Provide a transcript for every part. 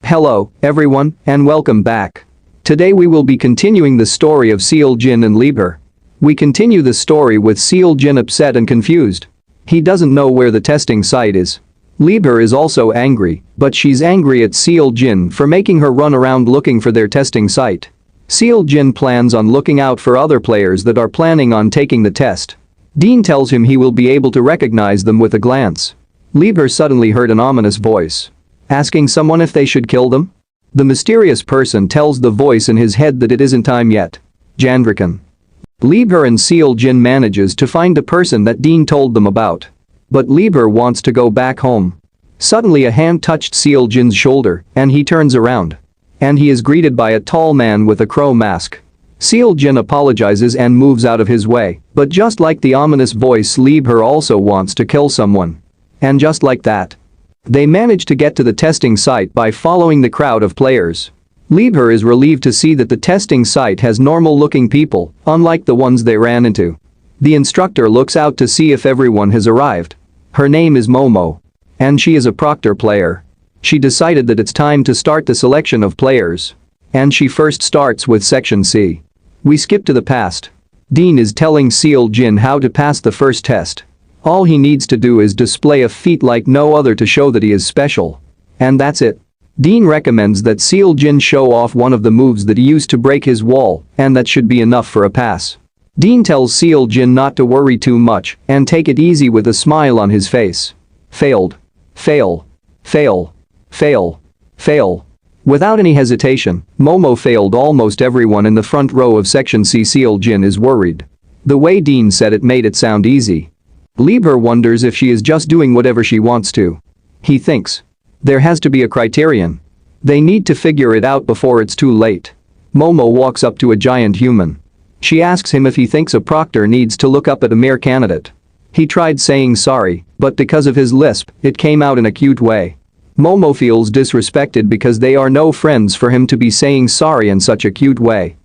Hello, everyone, and welcome back. Today we will be continuing the story of Seo Jin and Lieber. We continue the story with Seo Jin upset and confused. He doesn't know where the testing site is. Lieber is also angry, but she's angry at Seo Jin for making her run around looking for their testing site. Seo Jin plans on looking out for other players that are planning on taking the test. Dean tells him he will be able to recognize them with a glance. Lieber suddenly heard an ominous voice. Asking someone if they should kill them? The mysterious person tells the voice in his head that it isn't time yet. Jandrikan. Lieber and Seo Jin manages to find a person that Dean told them about. But Lieber wants to go back home. Suddenly a hand touched Seo Jin's shoulder and he turns around. And he is greeted by a tall man with a crow mask. Seo Jin apologizes and moves out of his way, but just like the ominous voice, Lieber also wants to kill someone. And just like that, they manage to get to the testing site by following the crowd of players. Lieber is relieved to see that the testing site has normal-looking people, unlike the ones they ran into. The instructor looks out to see if everyone has arrived. Her name is Momo. And she is a Proctor player. She decided that it's time to start the selection of players. And she first starts with Section C. We skip to the past. Dean is telling Seo Jin how to pass the first test. All he needs to do is display a feat like no other to show that he is special. And that's it. Dean recommends that Seo Jin show off one of the moves that he used to break his wall, and that should be enough for a pass. Dean tells Seo Jin not to worry too much and take it easy with a smile on his face. Failed. Fail. Fail. Fail. Fail. Without any hesitation, Momo failed almost everyone in the front row of Section C. Seo Jin is worried. The way Dean said it made it sound easy. Lieber wonders if she is just doing whatever she wants to. He thinks. There has to be a criterion. They need to figure it out before it's too late. Momo walks up to a giant human. She asks him if he thinks a proctor needs to look up at a mere candidate. He tried saying sorry, but because of his lisp, it came out in a cute way. Momo feels disrespected because they are no friends for him to be saying sorry in such a cute way.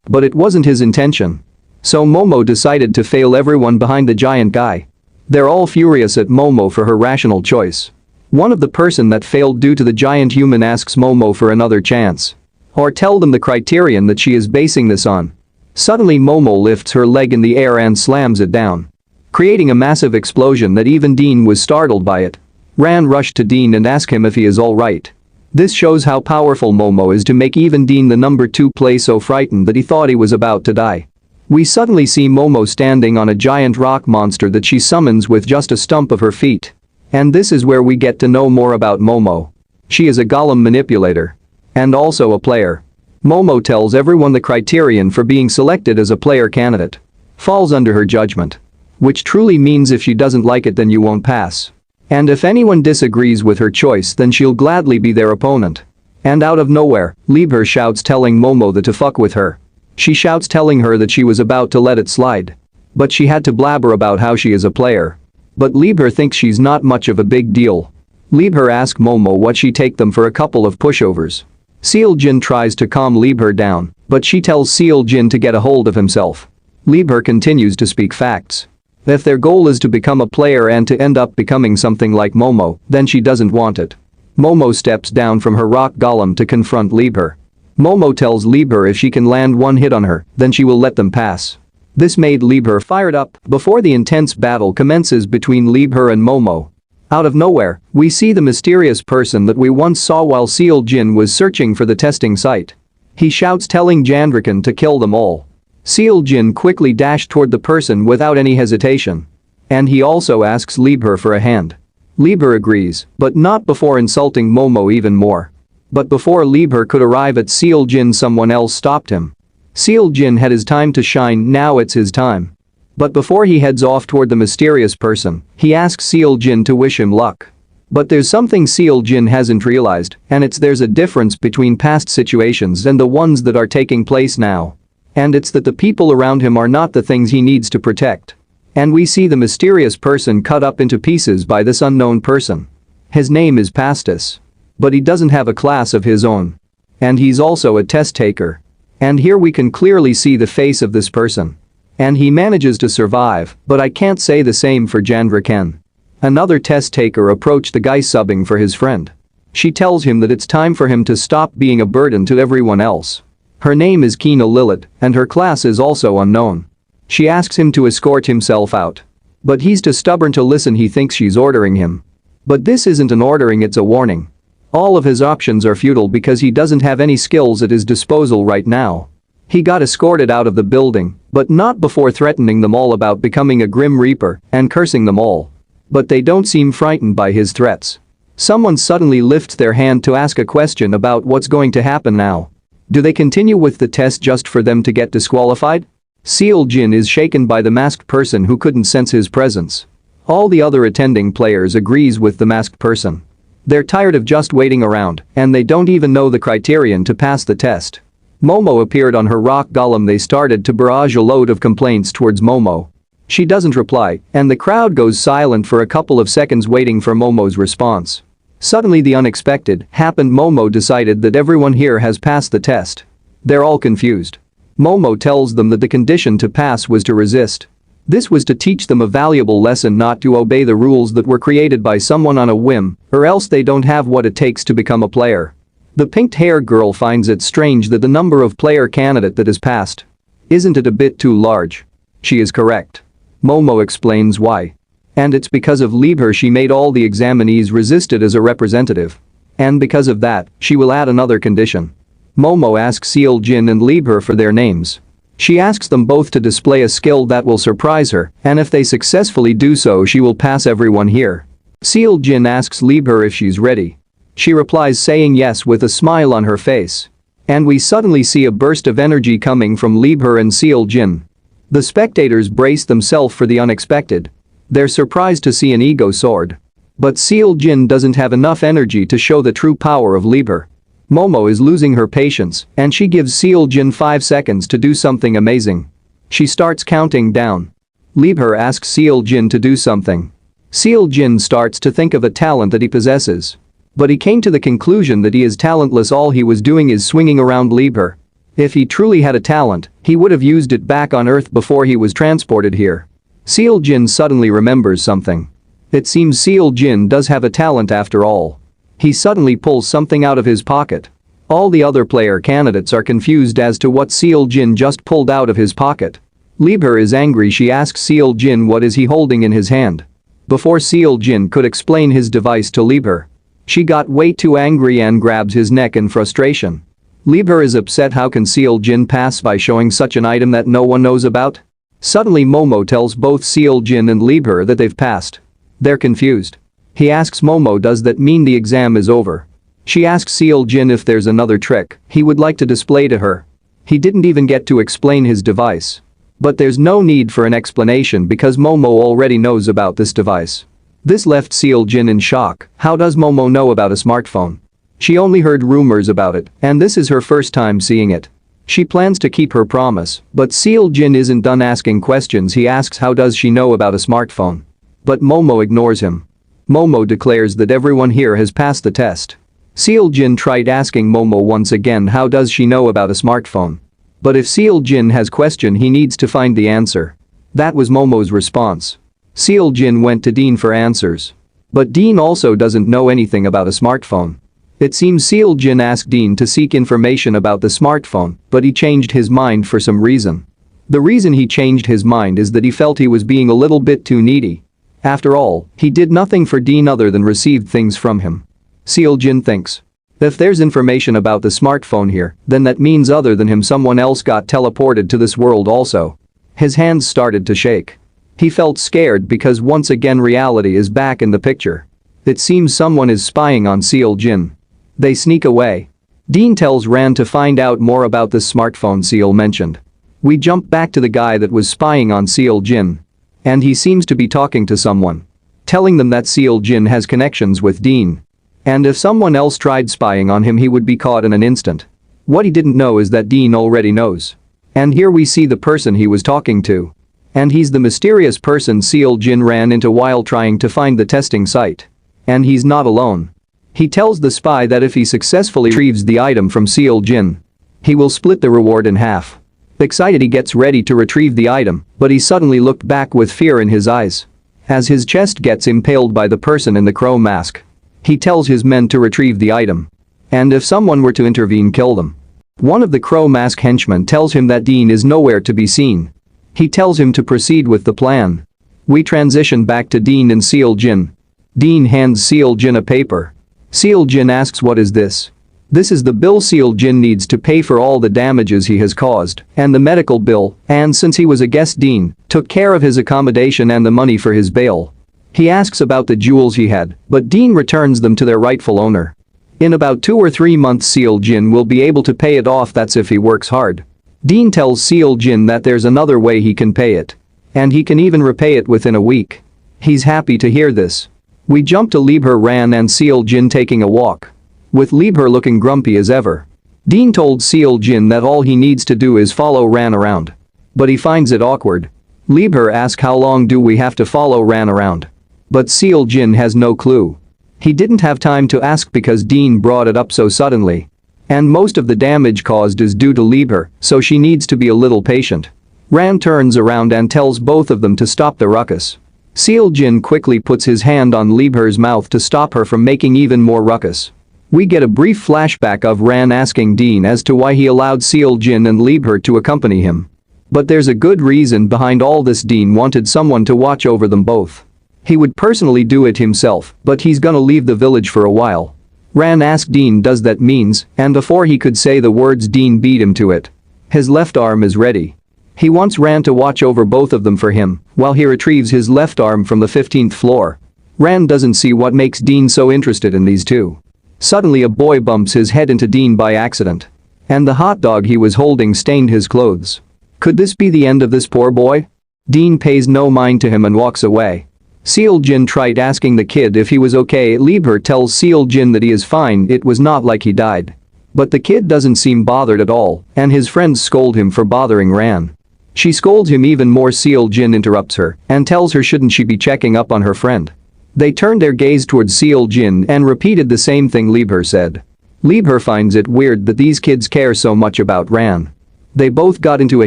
But it wasn't his intention. So Momo decided to fail everyone behind the giant guy. They're all furious at Momo for her rational choice. One of the person that failed due to the giant human asks Momo for another chance. Or tell them the criterion that she is basing this on. Suddenly Momo lifts her leg in the air and slams it down, creating a massive explosion that even Dean was startled by it. Ran rushed to Dean and asked him if he is alright. This shows how powerful Momo is to make even Dean the number 2 play so frightened that he thought he was about to die. We suddenly see Momo standing on a giant rock monster that she summons with just a stump of her feet. And this is where we get to know more about Momo. She is a golem manipulator. And also a player. Momo tells everyone the criterion for being selected as a player candidate. Falls under her judgment. Which truly means if she doesn't like it then you won't pass. And if anyone disagrees with her choice then she'll gladly be their opponent. And out of nowhere, Lieber shouts telling Momo that to fuck with her. She shouts telling her that she was about to let it slide. But she had to blabber about how she is a player. But Lieber thinks she's not much of a big deal. Lieber asks Momo what she take them for a couple of pushovers. Seo Jin tries to calm Lieber down, but she tells Seo Jin to get a hold of himself. Lieber continues to speak facts. If their goal is to become a player and to end up becoming something like Momo, then she doesn't want it. Momo steps down from her rock golem to confront Lieber. Momo tells Lieber if she can land one hit on her, then she will let them pass. This made Lieber fired up before the intense battle commences between Lieber and Momo. Out of nowhere, we see the mysterious person that we once saw while Seo Jin was searching for the testing site. He shouts telling Jandrikan to kill them all. Seo Jin quickly dashed toward the person without any hesitation. And he also asks Lieber for a hand. Lieber agrees, but not before insulting Momo even more. But before Lieber could arrive at Seo Jin, someone else stopped him. Seo Jin had his time to shine, now it's his time. But before he heads off toward the mysterious person, he asks Seo Jin to wish him luck. But there's something Seo Jin hasn't realized, and it's there's a difference between past situations and the ones that are taking place now. And it's that the people around him are not the things he needs to protect. And we see the mysterious person cut up into pieces by this unknown person. His name is Pastis. But he doesn't have a class of his own. And he's also a test taker. And here we can clearly see the face of this person. And he manages to survive, but I can't say the same for Jandrikan. Another test taker approached the guy subbing for his friend. She tells him that it's time for him to stop being a burden to everyone else. Her name is Kina Lilith, and her class is also unknown. She asks him to escort himself out. But he's too stubborn to listen. He thinks she's ordering him. But this isn't an ordering, it's a warning. All of his options are futile because he doesn't have any skills at his disposal right now. He got escorted out of the building, but not before threatening them all about becoming a Grim Reaper and cursing them all. But they don't seem frightened by his threats. Someone suddenly lifts their hand to ask a question about what's going to happen now. Do they continue with the test just for them to get disqualified? Seal Jin is shaken by the masked person who couldn't sense his presence. All the other attending players agrees with the masked person. They're tired of just waiting around, and they don't even know the criterion to pass the test. Momo appeared on her rock golem. They started to barrage a load of complaints towards Momo. She doesn't reply, and the crowd goes silent for a couple of seconds waiting for Momo's response. Suddenly the unexpected happened. Momo decided that everyone here has passed the test. They're all confused. Momo tells them that the condition to pass was to resist. This was to teach them a valuable lesson not to obey the rules that were created by someone on a whim, or else they don't have what it takes to become a player. The pink-haired girl finds it strange that the number of player candidate that has passed. Isn't it a bit too large? She is correct. Momo explains why. And it's because of Liebherr she made all the examinees resisted as a representative. And because of that, she will add another condition. Momo asks Seal Jin and Liebherr for their names. She asks them both to display a skill that will surprise her, and if they successfully do so she will pass everyone here. Seal Jin asks Liebherr if she's ready. She replies saying yes with a smile on her face. And we suddenly see a burst of energy coming from Liebherr and Seal Jin. The spectators brace themselves for the unexpected. They're surprised to see an ego sword. But Seal Jin doesn't have enough energy to show the true power of Liebherr. Momo is losing her patience, and she gives Seal Jin 5 seconds to do something amazing. She starts counting down. Liebherr asks Seal Jin to do something. Seal Jin starts to think of a talent that he possesses. But he came to the conclusion that he is talentless. All he was doing is swinging around Liebherr. If he truly had a talent, he would have used it back on Earth before he was transported here. Seal Jin suddenly remembers something. It seems Seal Jin does have a talent after all. He suddenly pulls something out of his pocket. All the other player candidates are confused as to what Seal Jin just pulled out of his pocket. Liebherr is angry. She asks Seal Jin what is he holding in his hand. Before Seal Jin could explain his device to Liebherr, she got way too angry and grabs his neck in frustration. Liebherr is upset. How can Seal Jin pass by showing such an item that no one knows about? Suddenly Momo tells both Seal Jin and Liebherr that they've passed. They're confused. He asks Momo, does that mean the exam is over? She asks Seal Jin if there's another trick he would like to display to her. He didn't even get to explain his device. But there's no need for an explanation because Momo already knows about this device. This left Seal Jin in shock. How does Momo know about a smartphone? She only heard rumors about it, and this is her first time seeing it. She plans to keep her promise, but Seal Jin isn't done asking questions. He asks how does she know about a smartphone? But Momo ignores him. Momo declares that everyone here has passed the test. Seal Jin tried asking Momo once again how does she know about a smartphone. But if Seal Jin has question he needs to find the answer. That was Momo's response. Seal Jin went to Dean for answers. But Dean also doesn't know anything about a smartphone. It seems Seal Jin asked Dean to seek information about the smartphone, but he changed his mind for some reason. The reason he changed his mind is that he felt he was being a little bit too needy. After all, he did nothing for Dean other than received things from him. Seal Jin thinks. If there's information about the smartphone here, then that means other than him someone else got teleported to this world also. His hands started to shake. He felt scared because once again reality is back in the picture. It seems someone is spying on Seal Jin. They sneak away. Dean tells Ran to find out more about this smartphone Seal mentioned. We jump back to the guy that was spying on Seal Jin. And he seems to be talking to someone. Telling them that Seal Jin has connections with Dean. And if someone else tried spying on him he would be caught in an instant. What he didn't know is that Dean already knows. And here we see the person he was talking to. And he's the mysterious person Seal Jin ran into while trying to find the testing site. And he's not alone. He tells the spy that if he successfully retrieves the item from Seal Jin, he will split the reward in half. Excited he gets ready to retrieve the item, but he suddenly looked back with fear in his eyes. As his chest gets impaled by the person in the crow mask. He tells his men to retrieve the item. And if someone were to intervene, kill them. One of the Crow Mask henchmen tells him that Dean is nowhere to be seen. He tells him to proceed with the plan. We transition back to Dean and Seal Jin. Dean hands Seal Jin a paper. Seal Jin asks, what is this? This is the bill Seal Jin needs to pay for all the damages he has caused, and the medical bill, and since he was a guest, Dean took care of his accommodation and the money for his bail. He asks about the jewels he had, but Dean returns them to their rightful owner. In about 2 or 3 months Seal Jin will be able to pay it off, that's if he works hard. Dean tells Seal Jin that there's another way he can pay it. And he can even repay it within a week. He's happy to hear this. We jump to Liebherr, Ran and Seal Jin taking a walk. With Liebherr looking grumpy as ever. Dean told Seal Jin that all he needs to do is follow Ran around. But he finds it awkward. Liebherr asks, how long do we have to follow Ran around? But Seal Jin has no clue. He didn't have time to ask because Dean brought it up so suddenly. And most of the damage caused is due to Liebherr, so she needs to be a little patient. Ran turns around and tells both of them to stop the ruckus. Seal Jin quickly puts his hand on Liebherr's mouth to stop her from making even more ruckus. We get a brief flashback of Ran asking Dean as to why he allowed Seal Jin and Liebherr to accompany him. But there's a good reason behind all this. Dean wanted someone to watch over them both. He would personally do it himself, but he's gonna leave the village for a while. Ran asked Dean does that means, and before he could say the words Dean beat him to it. His left arm is ready. He wants Ran to watch over both of them for him while he retrieves his left arm from the 15th floor. Ran doesn't see what makes Dean so interested in these two. Suddenly a boy bumps his head into Dean by accident. And the hot dog he was holding stained his clothes. Could this be the end of this poor boy? Dean pays no mind to him and walks away. Seal Jin tried asking the kid if he was okay. Liebherr tells Seal Jin that he is fine, it was not like he died. But the kid doesn't seem bothered at all, and his friends scold him for bothering Ran. She scolds him even more. Seal Jin interrupts her and tells her shouldn't she be checking up on her friend. They turned their gaze towards Seal Jin and repeated the same thing Liebherr said. Liebherr finds it weird that these kids care so much about Ran. They both got into a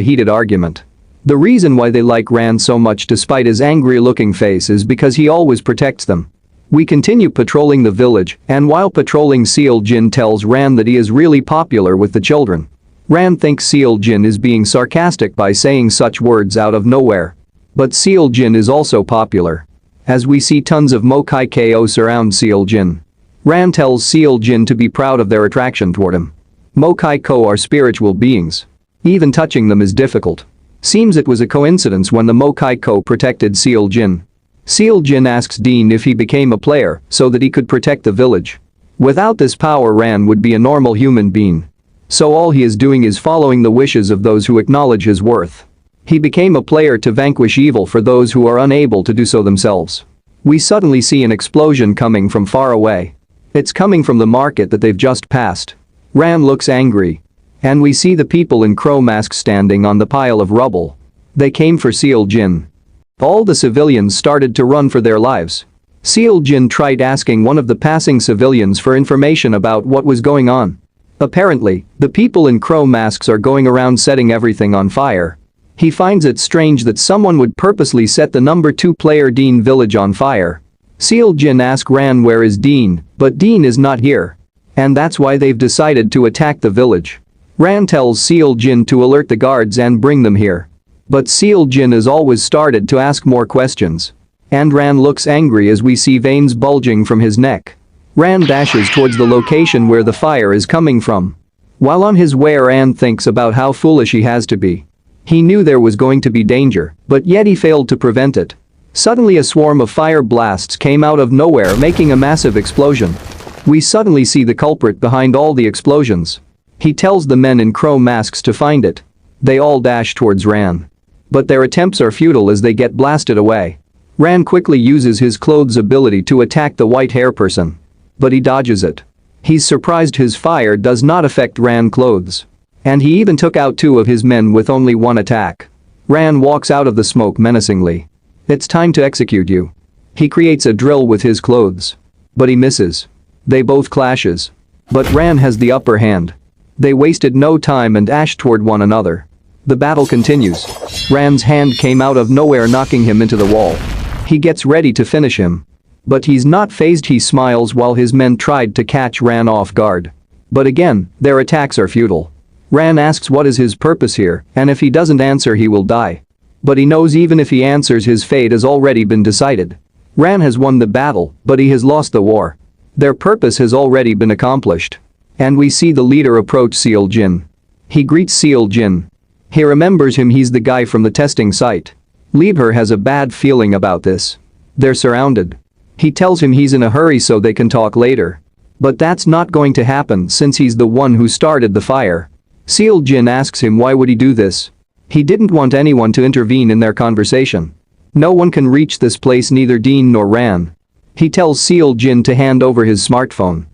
heated argument. The reason why they like Ran so much despite his angry-looking face is because he always protects them. We continue patrolling the village, and while patrolling Seal Jin tells Ran that he is really popular with the children. Ran thinks Seal Jin is being sarcastic by saying such words out of nowhere. But Seal Jin is also popular. As we see tons of Mokai Ko surround Seal Jin. Ran tells Seal Jin to be proud of their attraction toward him. Mokai Ko are spiritual beings. Even touching them is difficult. Seems it was a coincidence when the Mokai Ko protected Seal Jin. Seal Jin asks Dean if he became a player so that he could protect the village. Without this power Ran would be a normal human being. So all he is doing is following the wishes of those who acknowledge his worth. He became a player to vanquish evil for those who are unable to do so themselves. We suddenly see an explosion coming from far away. It's coming from the market that they've just passed. Ran looks angry. And we see the people in crow masks standing on the pile of rubble. They came for Seal Jin. All the civilians started to run for their lives. Seal Jin tried asking one of the passing civilians for information about what was going on. Apparently, the people in crow masks are going around setting everything on fire. He finds it strange that someone would purposely set the number 2 player Dean village on fire. Seal Jin asks Ran where is Dean, but Dean is not here. And that's why they've decided to attack the village. Ran tells Seal Jin to alert the guards and bring them here. But Seal Jin has always started to ask more questions. And Ran looks angry as we see veins bulging from his neck. Ran dashes towards the location where the fire is coming from. While on his way, Ran thinks about how foolish he has to be. He knew there was going to be danger, but yet he failed to prevent it. Suddenly a swarm of fire blasts came out of nowhere, making a massive explosion. We suddenly see the culprit behind all the explosions. He tells the men in crow masks to find it. They all dash towards Ran. But their attempts are futile as they get blasted away. Ran quickly uses his clothes ability to attack the white hair person. But he dodges it. He's surprised his fire does not affect Ran clothes. And he even took out 2 of his men with only 1 attack. Ran walks out of the smoke menacingly. It's time to execute you. He creates a drill with his clothes. But he misses. They both clashes. But Ran has the upper hand. They wasted no time and dashed toward one another. The battle continues. Ran's hand came out of nowhere, knocking him into the wall. He gets ready to finish him. But he's not fazed. He smiles while his men tried to catch Ran off guard. But again, their attacks are futile. Ran asks what is his purpose here, and if he doesn't answer he will die. But he knows even if he answers his fate has already been decided. Ran has won the battle, but he has lost the war. Their purpose has already been accomplished. And we see the leader approach Seal Jin. He greets Seal Jin. He remembers him. He's the guy from the testing site. Liebherr has a bad feeling about this. They're surrounded. He tells him he's in a hurry so they can talk later. But that's not going to happen since he's the one who started the fire. Seal Jin asks him why would he do this. He didn't want anyone to intervene in their conversation. No one can reach this place, neither Dean nor Ran. He tells Seal Jin to hand over his smartphone.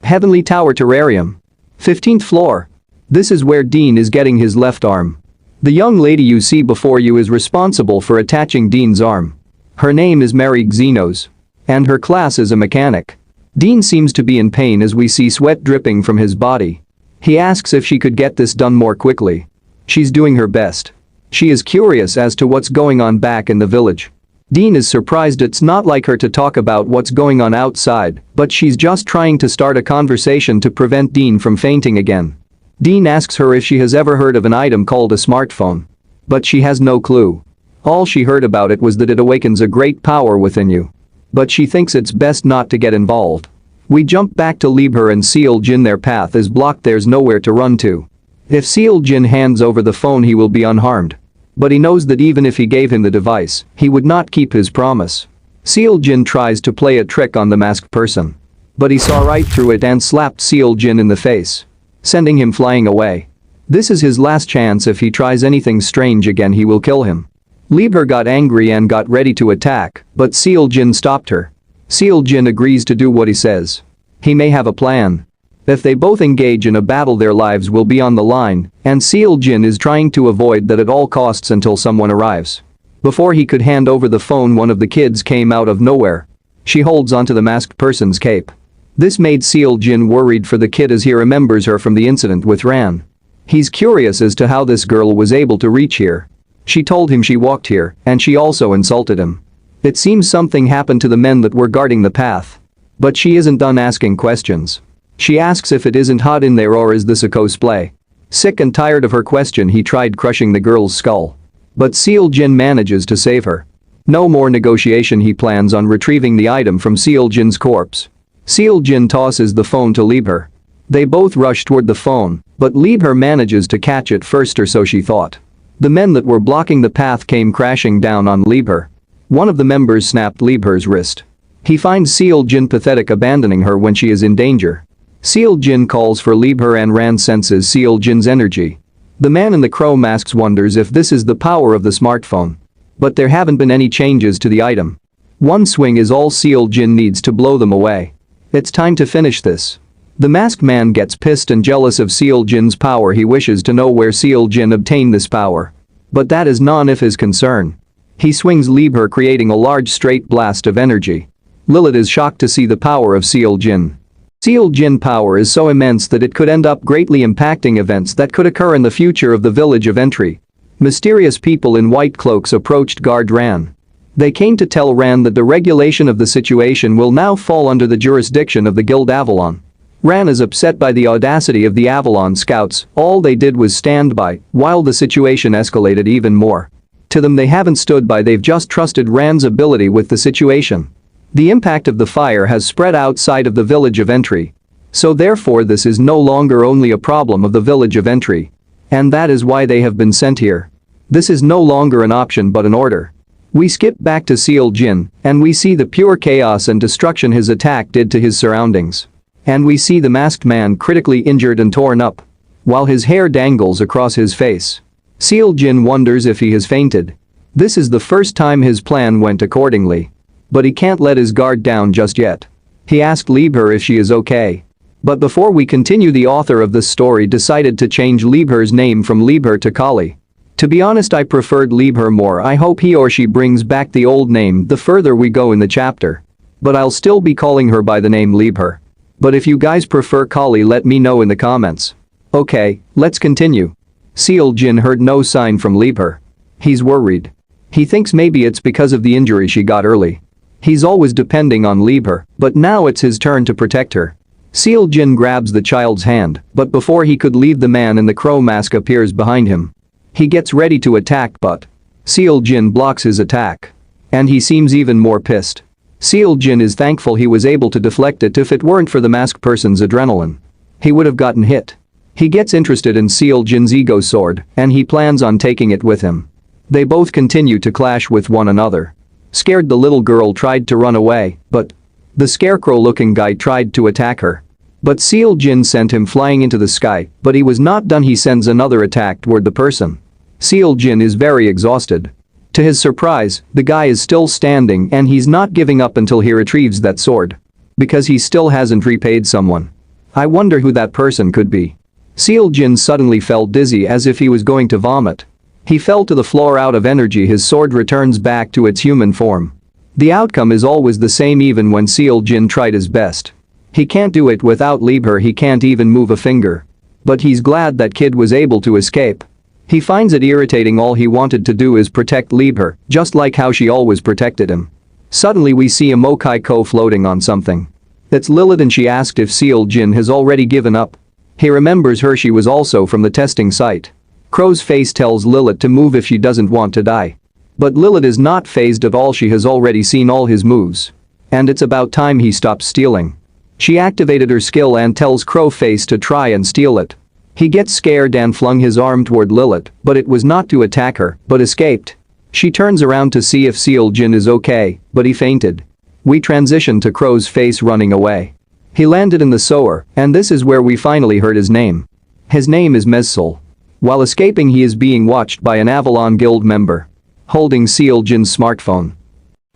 Heavenly Tower Terrarium. 15th floor. This is where Dean is getting his left arm. The young lady you see before you is responsible for attaching Dean's arm. Her name is Mary Xenos. And her class is a mechanic. Dean seems to be in pain as we see sweat dripping from his body. He asks if she could get this done more quickly. She's doing her best. She is curious as to what's going on back in the village. Dean is surprised. It's not like her to talk about what's going on outside, but she's just trying to start a conversation to prevent Dean from fainting again. Dean asks her if she has ever heard of an item called a smartphone. But she has no clue. All she heard about it was that it awakens a great power within you. But she thinks it's best not to get involved. We jump back to Liebherr and Seal Jin. Their path is blocked. There's nowhere to run to. If Seal Jin hands over the phone he will be unharmed. But he knows that even if he gave him the device, he would not keep his promise. Seal Jin tries to play a trick on the masked person. But he saw right through it and slapped Seal Jin in the face, sending him flying away. This is his last chance. If he tries anything strange again he will kill him. Liebherr got angry and got ready to attack, but Seal Jin stopped her. Seal Jin agrees to do what he says. He may have a plan. If they both engage in a battle their lives will be on the line, and Seal Jin is trying to avoid that at all costs until someone arrives. Before he could hand over the phone, one of the kids came out of nowhere. She holds onto the masked person's cape. This made Seal Jin worried for the kid as he remembers her from the incident with Ran. He's curious as to how this girl was able to reach here. She told him she walked here, and she also insulted him. It seems something happened to the men that were guarding the path. But she isn't done asking questions. She asks if it isn't hot in there or is this a cosplay. Sick and tired of her question, he tried crushing the girl's skull. But Seal Jin manages to save her. No more negotiation. He plans on retrieving the item from Seal Jin's corpse. Seal Jin tosses the phone to Liebherr. They both rush toward the phone, but Liebherr manages to catch it first, or so she thought. The men that were blocking the path came crashing down on Liebherr. One of the members snapped Liebherr's wrist. He finds Seal Jin pathetic, abandoning her when she is in danger. Seal Jin calls for Liebherr and Ran senses Seal Jin's energy. The man in the crow masks wonders if this is the power of the smartphone. But there haven't been any changes to the item. One swing is all Seal Jin needs to blow them away. It's time to finish this. The masked man gets pissed and jealous of Seal Jin's power. He wishes to know where Seal Jin obtained this power. But that is none of his concern. He swings Liebherr, creating a large straight blast of energy. Lilith is shocked to see the power of Seal Jin. Seal Jin power is so immense that it could end up greatly impacting events that could occur in the future of the village of entry. Mysterious people in white cloaks approached guard Ran. They came to tell Ran that the regulation of the situation will now fall under the jurisdiction of the guild Avalon. Ran is upset by the audacity of the Avalon scouts. All they did was stand by while the situation escalated even more. To them, they haven't stood by, they've just trusted Ran's ability with the situation. The impact of the fire has spread outside of the village of entry. So therefore this is no longer only a problem of the village of entry. And that is why they have been sent here. This is no longer an option but an order. We skip back to Seal Jin, and we see the pure chaos and destruction his attack did to his surroundings. And we see the masked man critically injured and torn up, while his hair dangles across his face. Seal Jin wonders if he has fainted. This is the first time his plan went accordingly. But he can't let his guard down just yet. He asked Liebherr if she is okay. But before we continue, the author of this story decided to change Liebherr's name from Liebherr to Kali. To be honest, I preferred Liebherr more. I hope he or she brings back the old name the further we go in the chapter. But I'll still be calling her by the name Liebherr. But if you guys prefer Kali, let me know in the comments. Okay, let's continue. Seal Jin heard no sign from Liebherr. He's worried. He thinks maybe it's because of the injury she got early. He's always depending on Lieber, but now it's his turn to protect her. Seal Jin grabs the child's hand, but before he could leave, the man in the crow mask appears behind him. He gets ready to attack, but Seal Jin blocks his attack. And he seems even more pissed. Seal Jin is thankful he was able to deflect it. If it weren't for the masked person's adrenaline, he would have gotten hit. He gets interested in Seal Jin's ego sword, and he plans on taking it with him. They both continue to clash with one another. Scared, the little girl tried to run away, but the scarecrow-looking guy tried to attack her. But Seal Jin sent him flying into the sky, but he was not done. He sends another attack toward the person. Seal Jin is very exhausted. To his surprise, the guy is still standing and he's not giving up until he retrieves that sword. Because he still hasn't repaid someone. I wonder who that person could be. Seal Jin suddenly felt dizzy, as if he was going to vomit. He fell to the floor out of energy. His sword returns back to its human form. The outcome is always the same even when Seal Jin tried his best. He can't do it without Lieber. He can't even move a finger. But he's glad that kid was able to escape. He finds it irritating. All he wanted to do is protect Lieber, just like how she always protected him. Suddenly we see a Mokai Ko floating on something. It's Lilith, and she asked if Seal Jin has already given up. He remembers her. She was also from the testing site. Crow's face tells Lilith to move if she doesn't want to die. But Lilith is not fazed at all. She has already seen all his moves. And it's about time he stops stealing. She activated her skill and tells Crowface to try and steal it. He gets scared and flung his arm toward Lilith, but it was not to attack her, but escaped. She turns around to see if Seal Jin is okay, but he fainted. We transition to Crow's face running away. He landed in the sewer, and this is where we finally heard his name. His name is Mezsul. While escaping, he is being watched by an Avalon Guild member. Holding Seal Jin's smartphone.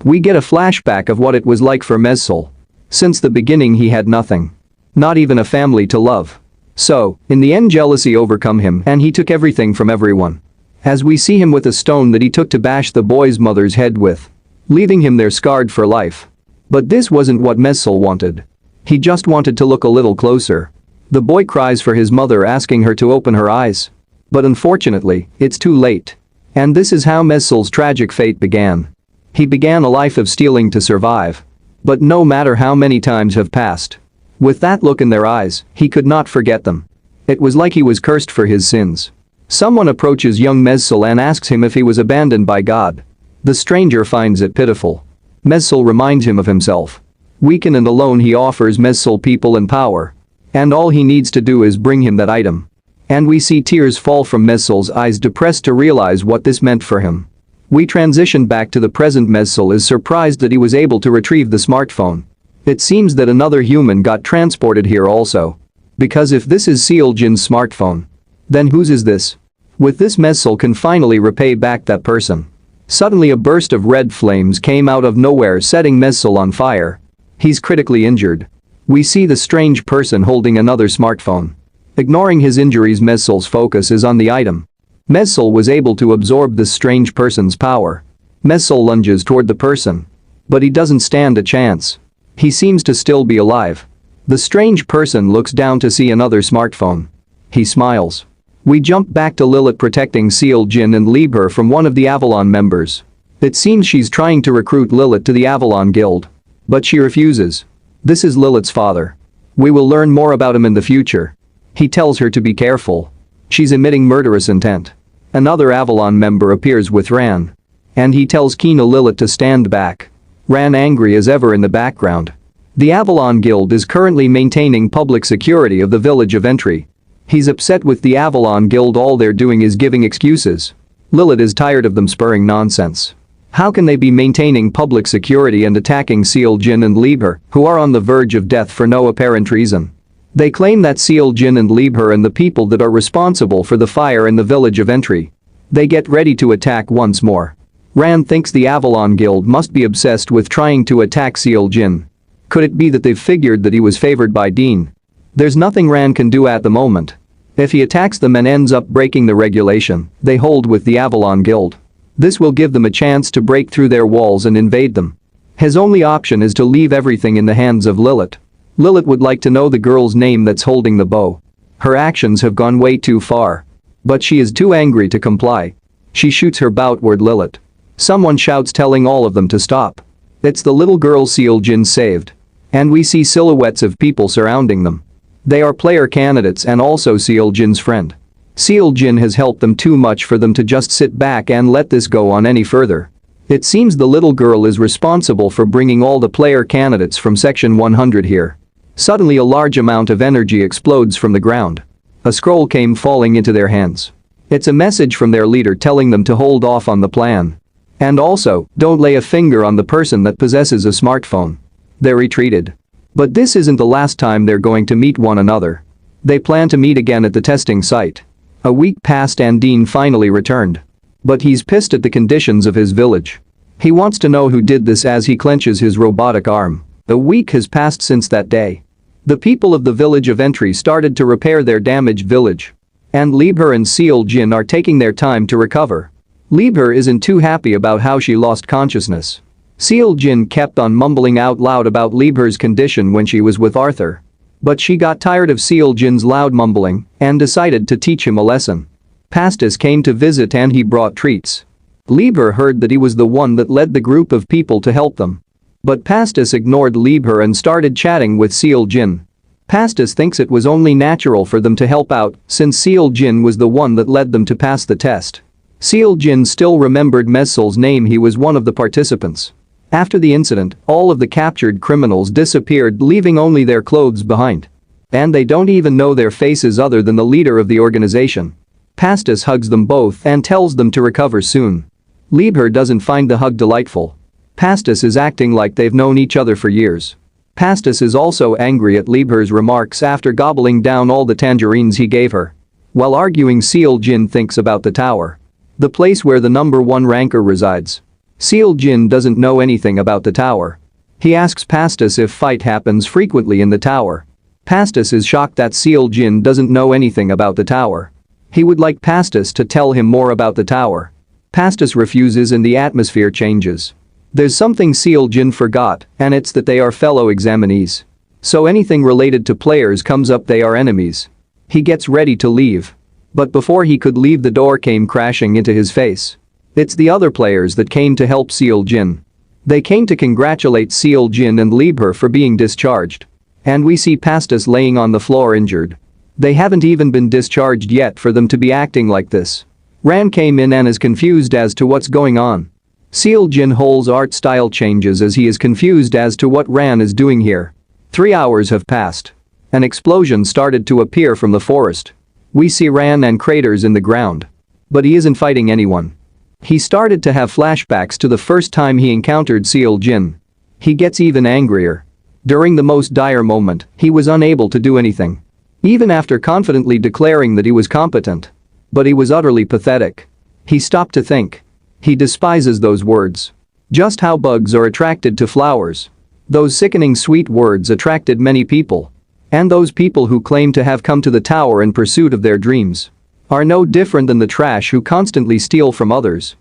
We get a flashback of what it was like for Mezsul. Since the beginning he had nothing. Not even a family to love. So, in the end, jealousy overcome him and he took everything from everyone. As we see him with a stone that he took to bash the boy's mother's head with. Leaving him there scarred for life. But this wasn't what Mezsul wanted. He just wanted to look a little closer. The boy cries for his mother, asking her to open her eyes. But unfortunately, it's too late. And this is how Mezsul's tragic fate began. He began a life of stealing to survive. But no matter how many times have passed. With that look in their eyes, he could not forget them. It was like he was cursed for his sins. Someone approaches young Mezsul and asks him if he was abandoned by God. The stranger finds it pitiful. Mezsul reminds him of himself. Weakened and alone, he offers Mezsul people and power. And all he needs to do is bring him that item. And we see tears fall from Mezsul's eyes, depressed to realize what this meant for him. We transition back to the present. Mezsul is surprised that he was able to retrieve the smartphone. It seems that another human got transported here also. Because if this is Seal Jin's smartphone, then whose is this? With this, Mezsul can finally repay back that person. Suddenly a burst of red flames came out of nowhere, setting Mezsul on fire. He's critically injured. We see the strange person holding another smartphone. Ignoring his injuries, Mezsul's focus is on the item. Mezsul was able to absorb this strange person's power. Mezsul lunges toward the person. But he doesn't stand a chance. He seems to still be alive. The strange person looks down to see another smartphone. He smiles. We jump back to Lilith protecting Seal Jin and Lieber from one of the Avalon members. It seems she's trying to recruit Lilith to the Avalon Guild. But she refuses. This is Lilith's father. We will learn more about him in the future. He tells her to be careful. She's emitting murderous intent. Another Avalon member appears with Ran. And he tells Kina Lilith to stand back. Ran, angry as ever, in the background. The Avalon Guild is currently maintaining public security of the village of entry. He's upset with the Avalon Guild. All they're doing is giving excuses. Lilith is tired of them spurring nonsense. How can they be maintaining public security and attacking Seal Jin and Lieber, who are on the verge of death for no apparent reason? They claim that Seal Jin and Lieber and the people that are responsible for the fire in the village of entry. They get ready to attack once more. Ran thinks the Avalon Guild must be obsessed with trying to attack Seal Jin. Could it be that they've figured that he was favored by Dean? There's nothing Ran can do at the moment. If he attacks them and ends up breaking the regulation they hold with the Avalon Guild, this will give them a chance to break through their walls and invade them. His only option is to leave everything in the hands of Lilith. Lilith would like to know the girl's name that's holding the bow. Her actions have gone way too far. But she is too angry to comply. She shoots her bow toward Lilith. Someone shouts, telling all of them to stop. It's the little girl Seol-jin saved. And we see silhouettes of people surrounding them. They are player candidates and also Seol-jin's friend. Seol-jin has helped them too much for them to just sit back and let this go on any further. It seems the little girl is responsible for bringing all the player candidates from section 100 here. Suddenly a large amount of energy explodes from the ground. A scroll came falling into their hands. It's a message from their leader telling them to hold off on the plan. And also, don't lay a finger on the person that possesses a smartphone. They retreated. But this isn't the last time they're going to meet one another. They plan to meet again at the testing site. A week passed and Dean finally returned. But he's pissed at the conditions of his village. He wants to know who did this as he clenches his robotic arm. A week has passed since that day. The people of the village of entry started to repair their damaged village. And Liebherr and Seol-jin are taking their time to recover. Liebherr isn't too happy about how she lost consciousness. Seol-jin kept on mumbling out loud about Liebherr's condition when she was with Arthur. But she got tired of Seol-jin's loud mumbling and decided to teach him a lesson. Pastis came to visit and he brought treats. Liebherr heard that he was the one that led the group of people to help them. But Pastis ignored Liebherr and started chatting with Seol-jin. Pastis thinks it was only natural for them to help out since Seol-jin was the one that led them to pass the test. Seol-jin still remembered Mesol's name. He was one of the participants. After the incident, all of the captured criminals disappeared, leaving only their clothes behind. And they don't even know their faces other than the leader of the organization. Pastis hugs them both and tells them to recover soon. Liebherr doesn't find the hug delightful. Pastis is acting like they've known each other for years. Pastis is also angry at Liebherr's remarks after gobbling down all the tangerines he gave her. While arguing, Seol-jin thinks about the tower. The place where the number 1 ranker resides. Seol-jin doesn't know anything about the tower. He asks Pastis if fight happens frequently in the tower. Pastis is shocked that Seol-jin doesn't know anything about the tower. He would like Pastis to tell him more about the tower. Pastis refuses and the atmosphere changes. There's something Seol-jin forgot, and it's that they are fellow examinees. So anything related to players comes up, they are enemies. He gets ready to leave. But before he could leave, the door came crashing into his face. It's the other players that came to help Seol-jin. They came to congratulate Seol-jin and Liebherr for being discharged. And we see Pastis laying on the floor injured. They haven't even been discharged yet for them to be acting like this. Ran came in and is confused as to what's going on. Seol-jin Ho's art style changes as he is confused as to what Ran is doing here. 3 hours have passed. An explosion started to appear from the forest. We see Ran and craters in the ground. But he isn't fighting anyone. He started to have flashbacks to the first time he encountered Seol-jin. He gets even angrier. During the most dire moment, he was unable to do anything. Even after confidently declaring that he was competent. But he was utterly pathetic. He stopped to think. He despises those words. Just how bugs are attracted to flowers. Those sickening sweet words attracted many people. And those people who claim to have come to the tower in pursuit of their dreams are no different than the trash who constantly steal from others.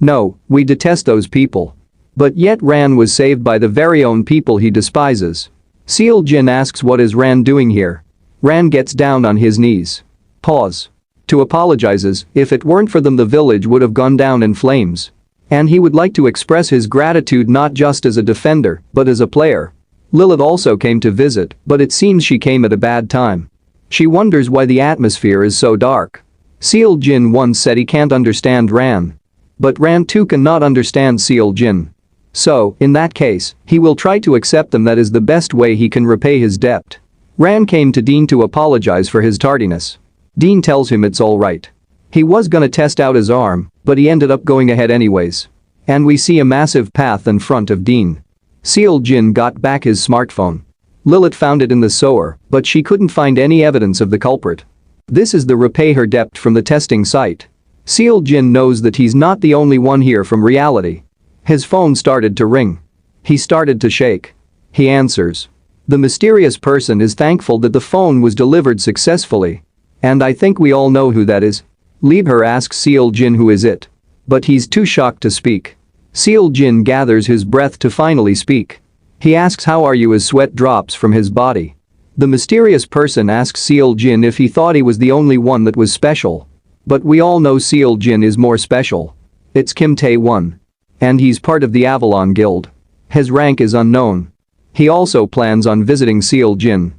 No, we detest those people. But yet Ran was saved by the very own people he despises. Seol-jin asks what is Ran doing here. Ran gets down on his knees. Pause. To apologizes, if it weren't for them the village would have gone down in flames. And he would like to express his gratitude not just as a defender, but as a player. Lilith also came to visit, but it seems she came at a bad time. She wonders why the atmosphere is so dark. Seol-jin once said he can't understand Ran. But Ran too cannot understand Seol-jin. So, in that case, he will try to accept them. That is the best way he can repay his debt. Ran came to Dean to apologize for his tardiness. Dean tells him it's alright. He was gonna test out his arm, but he ended up going ahead anyways. And we see a massive path in front of Dean. Seol-jin got back his smartphone. Lilith found it in the sewer, but she couldn't find any evidence of the culprit. This is the repay her debt from the testing site. Seol-jin knows that he's not the only one here from reality. His phone started to ring. He started to shake. He answers. The mysterious person is thankful that the phone was delivered successfully. And I think we all know who that is. Liebherr asks Seol-jin who is it. But he's too shocked to speak. Seol-jin gathers his breath to finally speak. He asks how are you as sweat drops from his body. The mysterious person asks Seol-jin if he thought he was the only one that was special. But we all know Seol-jin is more special. It's Kim Taewan. And he's part of the Avalon Guild. His rank is unknown. He also plans on visiting Seoul-jin.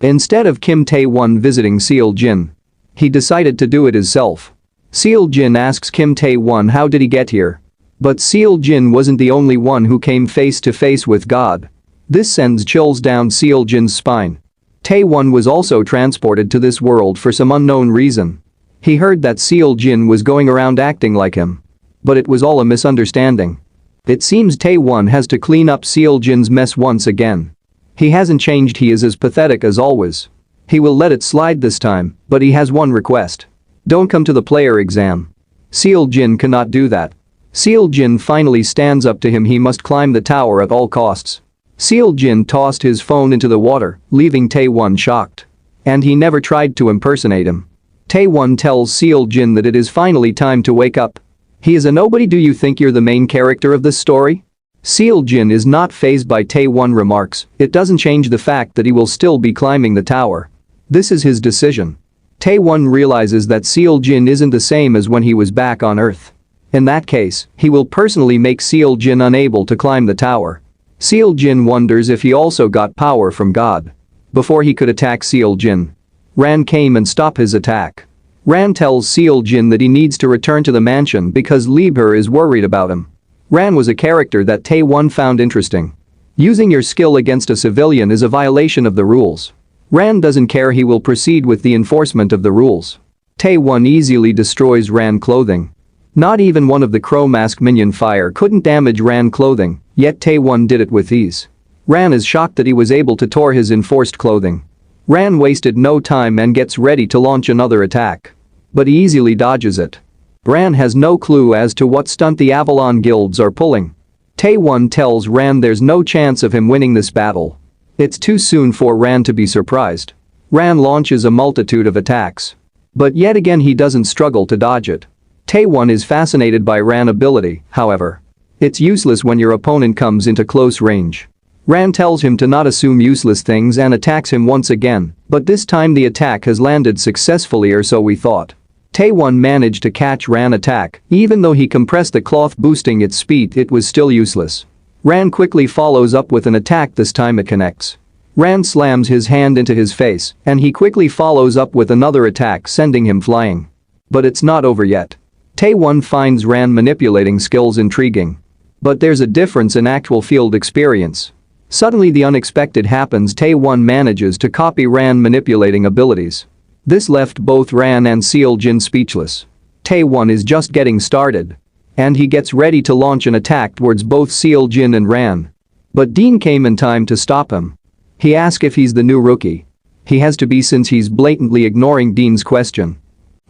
Instead of Kim Tae-won visiting Seoul-jin, he decided to do it himself. Seoul-jin asks Kim Tae-won how did he get here. But Seoul-jin wasn't the only one who came face to face with God. This sends chills down Seoul-jin's spine. Taewan was also transported to this world for some unknown reason. He heard that Seoul-jin was going around acting like him. But it was all a misunderstanding. It seems Taewan has to clean up Seoul-jin's mess once again. He hasn't changed, he is as pathetic as always. He will let it slide this time, but he has one request. Don't come to the player exam. Seoul-jin cannot do that. Seoul-jin finally stands up to him, he must climb the tower at all costs. Seoul-jin tossed his phone into the water, leaving Taewan shocked. And he never tried to impersonate him. Taewan tells Seoul-jin that it is finally time to wake up. He is a nobody. Do you think you're the main character of this story? Seoul-jin is not fazed by Taewan remarks, it doesn't change the fact that he will still be climbing the tower. This is his decision. Taewan realizes that Seoul-jin isn't the same as when he was back on Earth. In that case, he will personally make Seoul-jin unable to climb the tower. Seoul-jin wonders if he also got power from God. Before he could attack Seoul-jin, Ran came and stopped his attack. Ran tells Seoul-jin that he needs to return to the mansion because Lieber is worried about him. Ran was a character that Taewan found interesting. Using your skill against a civilian is a violation of the rules. Ran doesn't care, he will proceed with the enforcement of the rules. Taewan easily destroys Ran clothing. Not even one of the Crow Mask minion fire couldn't damage Ran clothing, yet Taewan did it with ease. Ran is shocked that he was able to tear his enforced clothing. Ran wasted no time and gets ready to launch another attack. But he easily dodges it. Ran has no clue as to what stunt the Avalon guilds are pulling. Taewan tells Ran there's no chance of him winning this battle. It's too soon for Ran to be surprised. Ran launches a multitude of attacks. But yet again he doesn't struggle to dodge it. Taewan is fascinated by Ran ability, however. It's useless when your opponent comes into close range. Ran tells him to not assume useless things and attacks him once again, but this time the attack has landed successfully, or so we thought. Taewan managed to catch Ran attack, even though he compressed the cloth boosting its speed, it was still useless. Ran quickly follows up with an attack, this time it connects. Ran slams his hand into his face, and he quickly follows up with another attack, sending him flying. But it's not over yet. Taewan finds Ran manipulating skills intriguing. But there's a difference in actual field experience. Suddenly the unexpected happens, Taewan manages to copy Ran manipulating abilities. This left both Ran and Seoul-jin speechless. Taewan is just getting started. And he gets ready to launch an attack towards both Seoul-jin and Ran. But Dean came in time to stop him. He asks if he's the new rookie. He has to be, since he's blatantly ignoring Dean's question.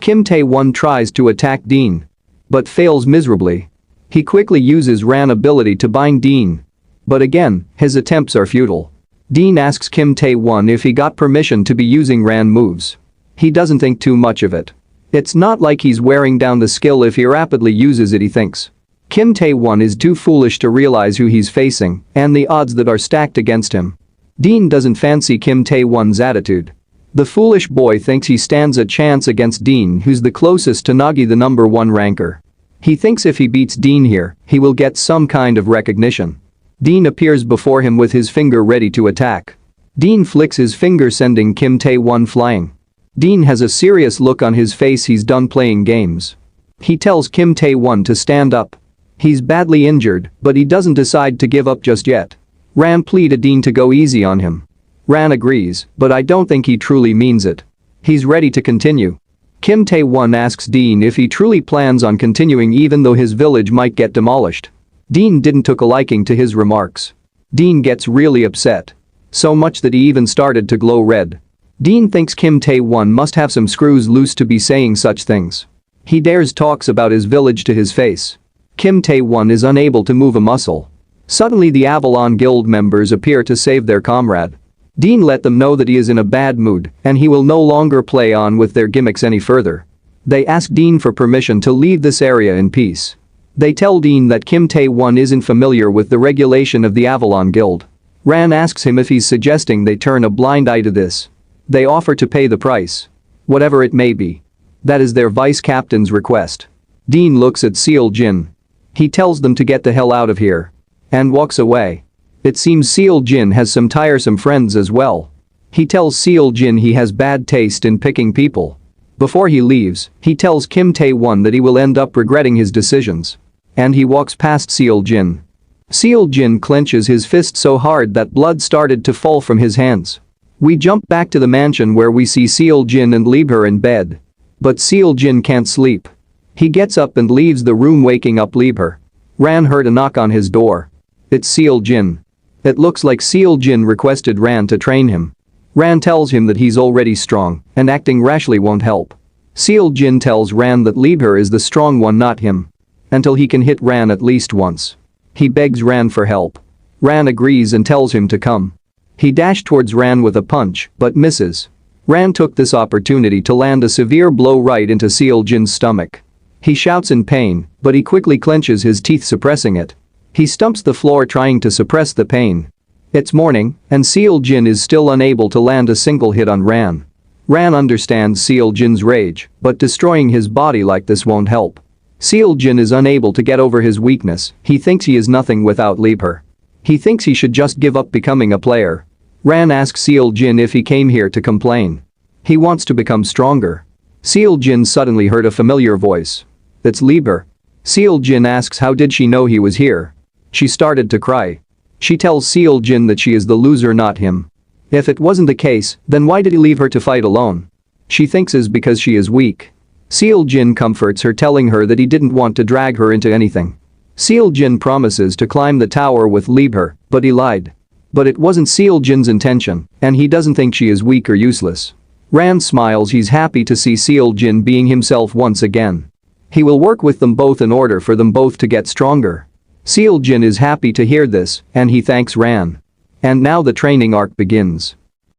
Kim Tae-won tries to attack Dean. But fails miserably. He quickly uses Ran ability to bind Dean. But again, his attempts are futile. Dean asks Kim Tae-won if he got permission to be using Ran moves. He doesn't think too much of it. It's not like he's wearing down the skill if he rapidly uses it, he thinks. Kim Tae-won is too foolish to realize who he's facing and the odds that are stacked against him. Dean doesn't fancy Kim Tae-won's attitude. The foolish boy thinks he stands a chance against Dean, who's the closest to Nagi, the #1 ranker. He thinks if he beats Dean here, he will get some kind of recognition. Dean appears before him with his finger ready to attack. Dean flicks his finger, sending Kim Tae-won flying. Dean has a serious look on his face, he's done playing games. He tells Kim Tae-won to stand up. He's badly injured, but he doesn't decide to give up just yet. Ran pleaded Dean to go easy on him. Ran agrees, but I don't think he truly means it. He's ready to continue. Kim Tae-won asks Dean if he truly plans on continuing even though his village might get demolished. Dean didn't take a liking to his remarks. Dean gets really upset. So much that he even started to glow red. Dean thinks Kim Tae-won must have some screws loose to be saying such things. He dares talks about his village to his face. Kim Tae-won is unable to move a muscle. Suddenly the Avalon Guild members appear to save their comrade. Dean let them know that he is in a bad mood and he will no longer play on with their gimmicks any further. They ask Dean for permission to leave this area in peace. They tell Dean that Kim Tae-won isn't familiar with the regulation of the Avalon Guild. Ran asks him if he's suggesting they turn a blind eye to this. They offer to pay the price. Whatever it may be. That is their vice captain's request. Dean looks at Seoul-jin. He tells them to get the hell out of here. And walks away. It seems Seo Jin has some tiresome friends as well. He tells Seo Jin he has bad taste in picking people. Before he leaves, he tells Kim Taewan that he will end up regretting his decisions. And he walks past Seo Jin. Seo Jin clenches his fist so hard that blood started to fall from his hands. We jump back to the mansion where we see Seo Jin and leave her in bed. But Seo Jin can't sleep. He gets up and leaves the room, waking up Lieber. Ran heard a knock on his door. It's Seo Jin. It looks like Seo Jin requested Ran to train him. Ran tells him that he's already strong and acting rashly won't help. Seo Jin tells Ran that Lieber is the strong one, not him. Until he can hit Ran at least once. He begs Ran for help. Ran agrees and tells him to come. He dashed towards Ran with a punch but misses. Ran took this opportunity to land a severe blow right into Seo Jin's stomach. He shouts in pain, but he quickly clenches his teeth, suppressing it. He stumps the floor trying to suppress the pain. It's morning, and Seo Jin is still unable to land a single hit on Ran. Ran understands Seo Jin's rage, but destroying his body like this won't help. Seo Jin is unable to get over his weakness. He thinks he is nothing without Lieber. He thinks he should just give up becoming a player. Ran asks Seo Jin if he came here to complain. He wants to become stronger. Seo Jin suddenly heard a familiar voice. It's Lieber. Seo Jin asks how did she know he was here. She started to cry. She tells Seo Jin that she is the loser, not him. If it wasn't the case, then why did he leave her to fight alone? She thinks it's because she is weak. Seo Jin comforts her, telling her that he didn't want to drag her into anything. Seo Jin promises to climb the tower with Lieber, but he lied. But it wasn't Seo Jin's intention, and he doesn't think she is weak or useless. Ran smiles. He's happy to see Seo Jin being himself once again. He will work with them both in order for them both to get stronger. Seo Jin is happy to hear this, and he thanks Ran. And now the training arc begins.